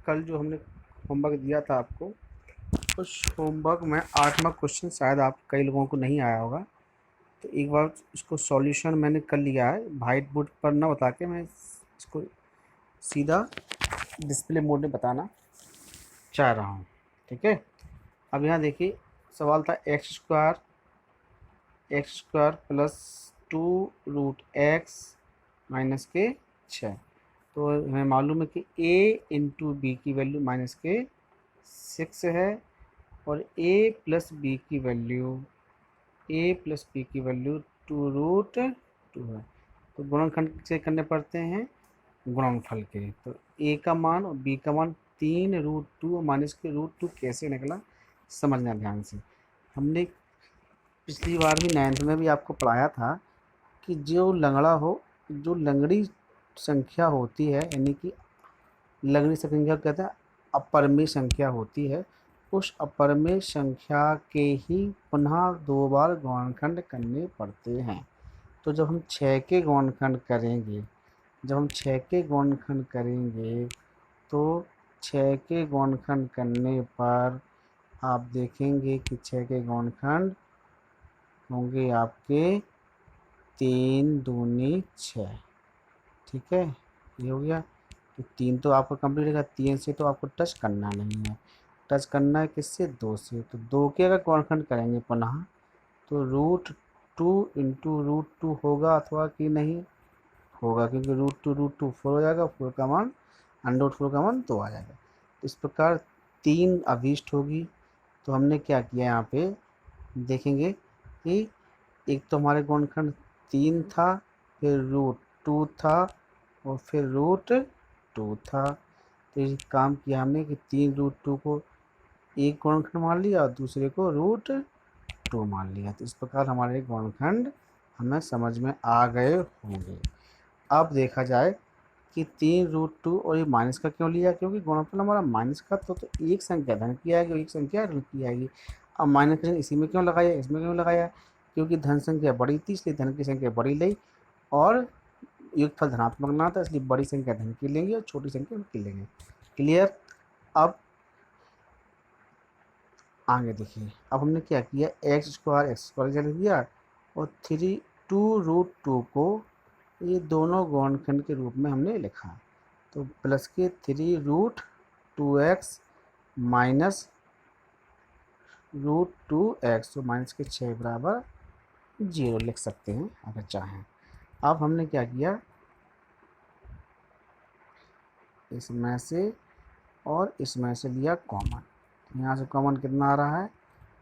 कल जो हमने होमवर्क दिया था आपको, उस होमवर्क में 8वां क्वेश्चन शायद आप कई लोगों को नहीं आया होगा। तो एक बार इसको सॉल्यूशन मैंने कर लिया है, वाइट बोर्ड पर ना बता के मैं इसको सीधा डिस्प्ले मोड में बताना चाह रहा हूँ। ठीक है, अब यहाँ देखिए सवाल था x square plus 2√x minus के 6। तो हमें मालूम है कि a इंटू बी की वैल्यू माइनस के 6 है और a प्लस बी की वैल्यू 2√2 है। तो गुणनखंड से करने पड़ते हैं गुणनफल के। तो a का मान और b का मान 3√2 और माइनस के √2 कैसे निकला समझना ध्यान से। हमने पिछली बार भी 9th में भी आपको पढ़ाया था कि जो लंगड़ी संख्या होती है, यानी कि लंगड़ी संख्या कहते हैं अपरिमेय संख्या होती है, उस अपरिमेय संख्या के ही पुनः 2 बार गुणनखंड करने पड़ते हैं। तो जब हम 6 के गुणनखंड करेंगे तो 6 के गुणनखंड करने पर आप देखेंगे कि 6 के गुणनखंड होंगे आपके 3 दूनी 6। ठीक है, ये हो गया। तो 3 तो आपका कंप्लीट होगा, 3 से तो आपको टच करना नहीं है, टच करना है किससे, 2 से। तो 2 के अगर गुणनखंड करेंगे पुनः तो √2 इंटू √2 होगा अथवा कि नहीं होगा, क्योंकि √2 4 हो जाएगा, 4 का मान √4 का मान 2 आ जाएगा। तो इस प्रकार 3 अभीष्ट होगी। तो हमने क्या किया यहाँ पे देखेंगे कि एक तो हमारे गुणनखंड 3 था, फिर √2 था और फिर √2 था। तो ये काम किया हमने कि 3√2 को एक गुणनखंड मान लिया और दूसरे को √2 मान लिया। तो इस प्रकार हमारे गुणनखंड हमें समझ में आ गए होंगे। अब देखा जाए कि 3√2 और ये माइनस का क्यों लिया, क्योंकि गुणनफल हमारा माइनस का तो एक संख्या धन की आएगी और एक संख्या ऋण की आएगी। अब माइनस का इसी में क्यों लगाया, इसमें क्यों लगाया, क्योंकि धन संख्या बड़ी थी इसलिए धन की संख्या बड़ी ली और योगफल धनात्मक ना था इसलिए बड़ी संख्या धन की लेंगे और छोटी संख्या की लेंगे। क्लियर। अब आगे देखिए, अब हमने क्या किया, एक्स स्क्वायर चल दिया और 2√2 को ये दोनों गुणनखंड के रूप में हमने लिखा। तो प्लस के 3√2x माइनस √2x, तो माइनस के 6 बराबर 0 लिख सकते हैं अगर चाहें। अब हमने क्या किया, इसमें से और इसमें से लिया कॉमन। यहाँ से कॉमन कितना आ रहा है,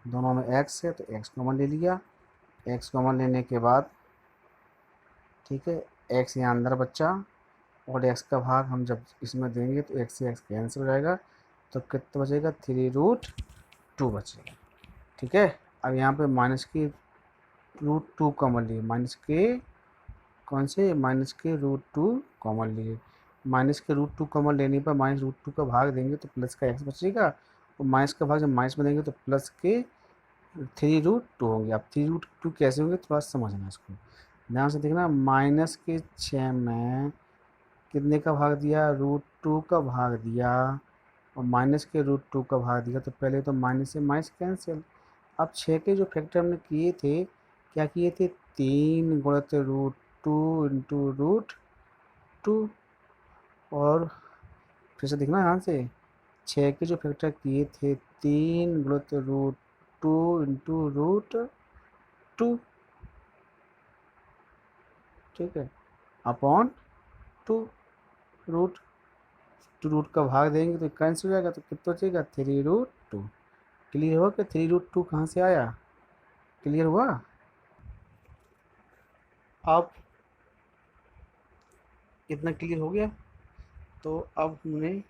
दोनों में x है तो x कॉमन ले लिया। x कॉमन लेने के बाद ठीक है, x यहाँ अंदर बचा और x का भाग हम जब इसमें देंगे तो x से x कैंसिल हो जाएगा, तो कितना बचेगा, 3√2 बचेगा। ठीक है, अब यहाँ पे माइनस के √2 कॉमन लिए, माइनस के √2 कॉमन लिए। माइनस के √2 कॉमन लेने पर माइनस √2 का भाग देंगे तो प्लस का x बचेगा और माइनस का भाग जब माइनस में देंगे तो प्लस के 3√2 होंगे। अब 3√2 कैसे होंगे थोड़ा समझना इसको ध्यान से देखना। माइनस के 6 में कितने का भाग दिया, √2 का भाग दिया और माइनस के √2 का भाग दिया, तो पहले तो माइनस से माइनस कैंसिल। अब 6 के जो फैक्टर हमने किए थे, क्या किए थे, 3 गुणित √2 इंटू √2। और फिर से देखना ध्यान से, 6 के जो फैक्टर किए थे, 3 गुणित √2 इंटू √2, ठीक है, अपॉन 2। रूट का भाग देंगे तो कैंसिल हो जाएगा, तो कितना बचेगा, 3√2। क्लियर हुआ कि 3√2 कहाँ से आया, क्लियर हुआ। अब इतना क्लियर हो गया। तो अब हमने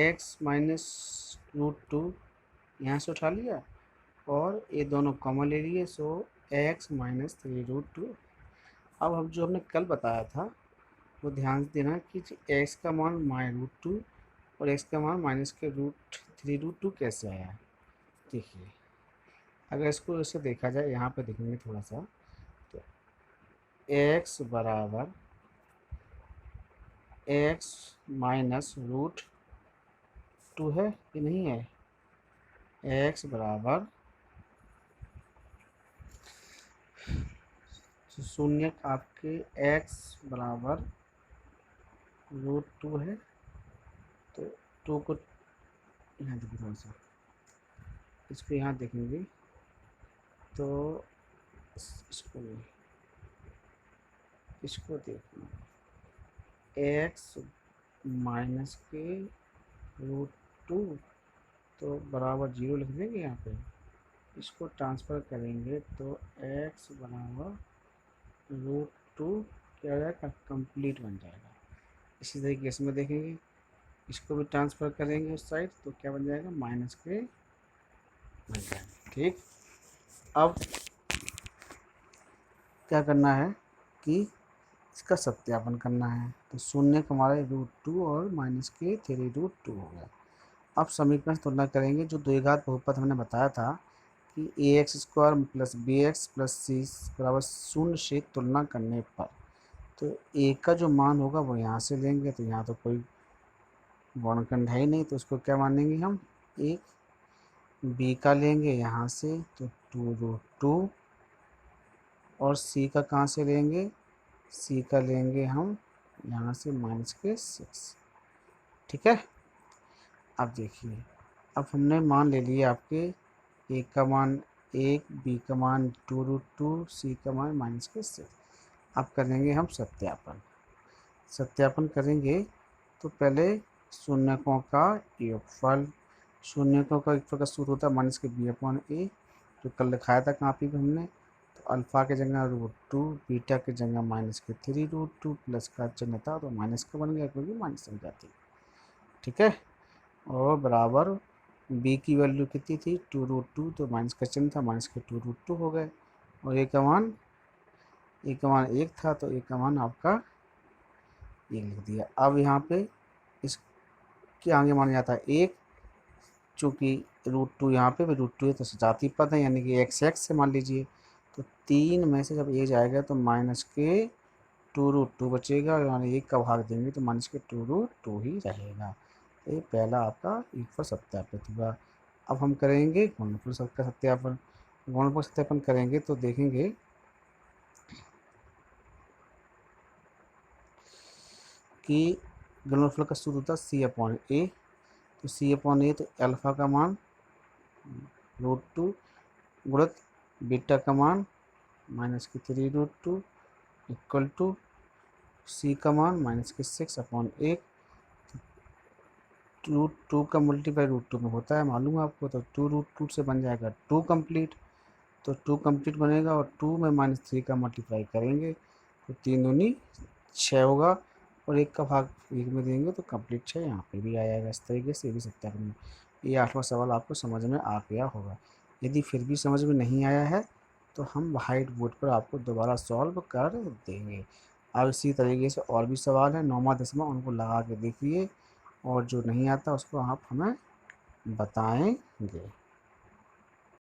x माइनस √2 यहाँ से उठा लिया और ये दोनों कॉमन ले लिए, सो x माइनस 3√2। अब हम जो हमने कल बताया था वो ध्यान से देना कि x का मान -√2 और x का मान माइनस के √3√2 कैसे आया है। देखिए, अगर इसको ऐसे देखा जाए, यहाँ पे देखेंगे थोड़ा सा, तो x बराबर x माइनस 2 है कि नहीं है। x बराबर शून्य आपके x बराबर √2 है। तो 2 को यहाँ देखिए, थोड़ा सा इसको यहाँ देखेंगे तो इसको देखना x माइनस के √2 तो बराबर 0 लिख देंगे यहाँ पे। इसको ट्रांसफ़र करेंगे तो x बराबर √2 क्या हो जाएगा, कंप्लीट बन जाएगा। इसी तरीके से में देखेंगे, इसको भी ट्रांसफ़र करेंगे उस साइड तो क्या बन जाएगा, माइनस के बन जाएगा। ठीक, अब क्या करना है कि इसका सत्यापन करना है। तो शून्य का हमारा √2 और माइनस के 3√2 हो गया। अब समीकरण से तुलना करेंगे। जो द्विघात बहुपद हमने बताया था कि ax² plus bx plus c बराबर 0 से तुलना करने पर तो a का जो मान होगा वो यहाँ से लेंगे। तो यहाँ तो कोई वर्णखंड है ही नहीं, तो उसको क्या मानेंगे हम, एक। b का लेंगे यहाँ से तो 2√2 और c का कहाँ से लेंगे, c का लेंगे हम यहाँ से माइनस के 6। ठीक है, अब देखिए, अब हमने मान ले लिए आपके a का मान 1, b का मान 2√2, c का मान माइनस के 6। अब करेंगे हम सत्यापन। सत्यापन करेंगे तो पहले शून्यकों का योगफल। शून्यकों का योगफल का सूत्र होता है माइनस के b/a, जो कल लिखाया था कॉपी पे हमने। तो अल्फ़ा के जगह √2, बीटा के जगह माइनस के 3√2, प्लस का चिन्ह था तो माइनस का बन गया क्योंकि माइनस संख्या थी। ठीक है, और बराबर b की वैल्यू कितनी थी, 2√2, तो माइनस का चिन्ह था, माइनस के 2√2 हो गए। और a का मान 1 था तो a का मान आपका 1 लिख दिया। अब यहाँ पे इसके आगे माना जाता है 1, चूँकि √2 यहाँ पे भी √2 है तो सजाती पद है, यानी कि x से मान लीजिए। तो 3 में से जब a जाएगा तो माइनस के 2√2 बचेगा, यानी 1 का भाग देंगे तो माइनस के 2√2 ही रहेगा। तो ये पहला आपका योगफल सत्यापित हुआ। अब हम करेंगे गुणनफल का सत्यापन। गुणनफल सत्यापन करेंगे तो देखेंगे कि गुणनफल का सूत्र होता है c/a। तो c/a तो अल्फ़ा का मान √2 गुणित बीटा का मान माइनस के 3√2 इक्वल टू c का मान माइनस के 6/1। √2 का मल्टीप्लाई √2 में होता है, मालूम है आपको। तो 2√2 से बन जाएगा 2 कंप्लीट। तो 2 कंप्लीट बनेगा और 2 में -3 का मल्टीप्लाई करेंगे तो 3 दूनी 6 होगा, और 1 का भाग 1 में देंगे तो कंप्लीट 6 यहाँ पे भी आ जाएगा। इस तरीके से भी सत्यापन। ये 8वां सवाल आपको समझ में आ गया होगा। यदि फिर भी समझ में नहीं आया है तो हम वाइट बोर्ड पर आपको दोबारा सॉल्व कर देंगे। अब इसी तरीके से और भी सवाल है 9वां 10वां, उनको लगा के देखिए, और जो नहीं आता उसको आप हमें बताएंगे।